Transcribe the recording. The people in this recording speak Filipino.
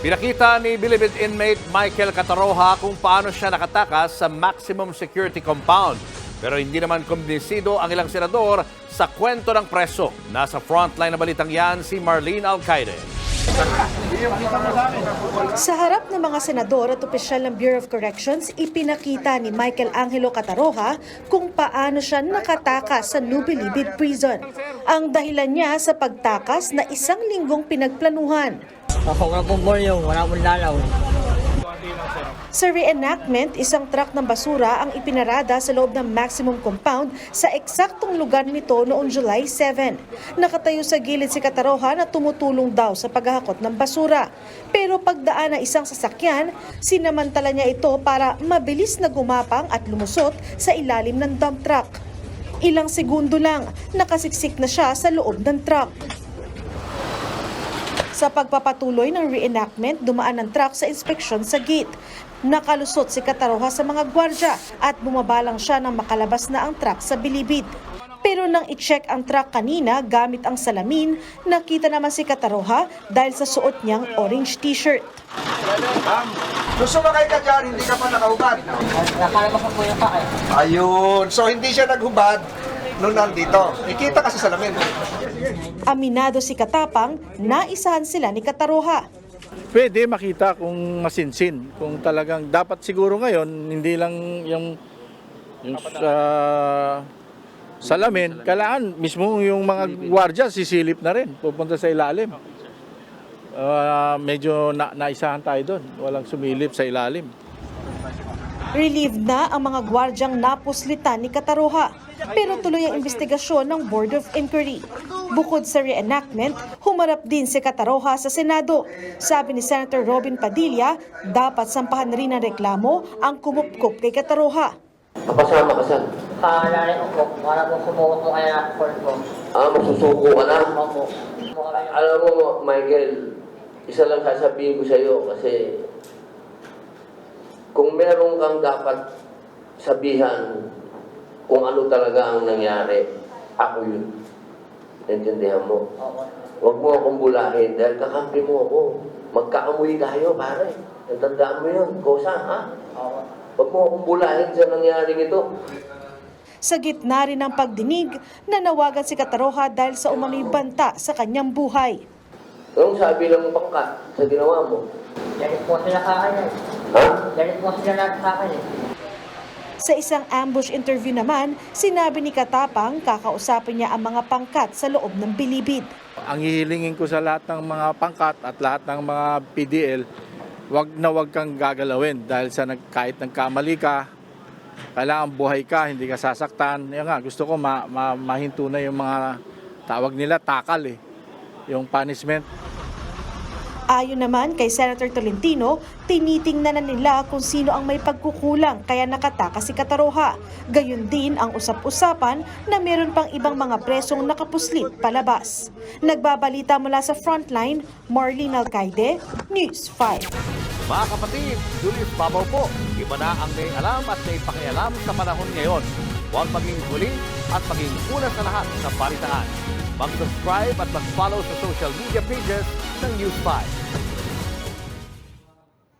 Pinakita ni Bilibid inmate Michael Cataroha kung paano siya nakatakas sa maximum security compound. Pero hindi naman kumbinsido ang ilang senador sa kwento ng preso. Nasa frontline na balitang yan si Marlene Alcaide. Sa harap ng mga senador at opisyal ng Bureau of Corrections, ipinakita ni Michael Angelo Cataroha kung paano siya nakatakas sa New Bilibid Prison. Ang dahilan niya sa pagtakas na isang linggong pinagplanuhan. Wala pong bolyo, wala pong lalaw. Sa reenactment, isang truck ng basura ang ipinarada sa loob ng maximum compound sa eksaktong lugar nito noong July 7. Nakatayo sa gilid si Cataroha na tumutulong daw sa paghahakot ng basura. Pero pagdaan ng isang sasakyan, sinamantala niya ito para mabilis na gumapang at lumusot sa ilalim ng dump truck. Ilang segundo lang, nakasiksik na siya sa loob ng truck. Sa pagpapatuloy ng reenactment, dumaan ng truck sa inspeksyon sa gate. Nakalusot si Cataroha sa mga gwardya at bumabalang siya nang makalabas na ang truck sa Bilibid. Pero nang i-check ang truck kanina gamit ang salamin, nakita naman si Cataroha dahil sa suot niyang orange t-shirt. Gusto ba kayo ka dyan, hindi ka pa nakahubad? Nakalabas po yung pakay. Ayun, so hindi siya naghubad nung nandito. Ikita kasi sa lamin. Aminado si Katapang, naisahan sila ni Cataroha. Pwede makita kung masinsin, kung talagang dapat siguro ngayon, hindi lang yung salamin, kailangan mismo yung mga gwardiya sisilip na rin, pupunta sa ilalim. Medyo naisahan tayo doon, walang sumilip sa ilalim. Relieved na ang mga gwardyang napuslitan ni Cataroha. Pero tuloy ang investigasyon ng Board of Inquiry. Bukod sa reenactment, humarap din si Cataroha sa Senado. Sabi ni Senator Robin Padilla, dapat sampahan rin ng reklamo ang kumupkup kay Cataroha. Kapasama ka saan? Kalalay ko po, para po sumuko po kaya na court po. Magsusuko ka na? Opo. Alam mo, Michael, isa lang sasabihin ko sa iyo kasi kung meron kang dapat sabihan kung ano talaga ang nangyari, ako yun. Naintindihan mo? Opo. Huwag mo akong bulahin dahil kakampi mo ako. Magkaamoy tayo, pare. Natandaan mo yun. Kosa, ha? Opo. Huwag mo akong bulahin sa nangyaring ito. Sa gitna rin ng pagdinig, nanawagan si Cataroha dahil sa umano'y banta sa kanyang buhay. Anong sabi ng pangkat sa ginawa mo? Galit po sila sa akin eh. Ha? Galit po sila lahat sa akin eh. Sa isang ambush interview naman, sinabi ni Katapang kakausapin niya ang mga pangkat sa loob ng Bilibid. Ang hihilingin ko sa lahat ng mga pangkat at lahat ng mga PDL, wag kang gagalawin dahil sa kahit nagkamali ka, kailangan buhay ka, hindi ka sasaktan. Yan nga, gusto ko mahinto na yung mga tawag nila takal yung punishment. Ayon naman kay Senator Tolentino, tinitingnan na nila kung sino ang may pagkukulang kaya nakatakas si Cataroha. Gayon din ang usap-usapan na meron pang ibang mga presong nakapuslit palabas. Nagbabalita mula sa Frontline, Marlene Alcaide, News 5. Mga kapatid, Julius Babaw po. Iba na ang may alam at may pakialam sa panahon ngayon. Huwag maging huli at maging una sa lahat sa balitaan. Mag-subscribe at mag-follow sa social media pages ng News 5.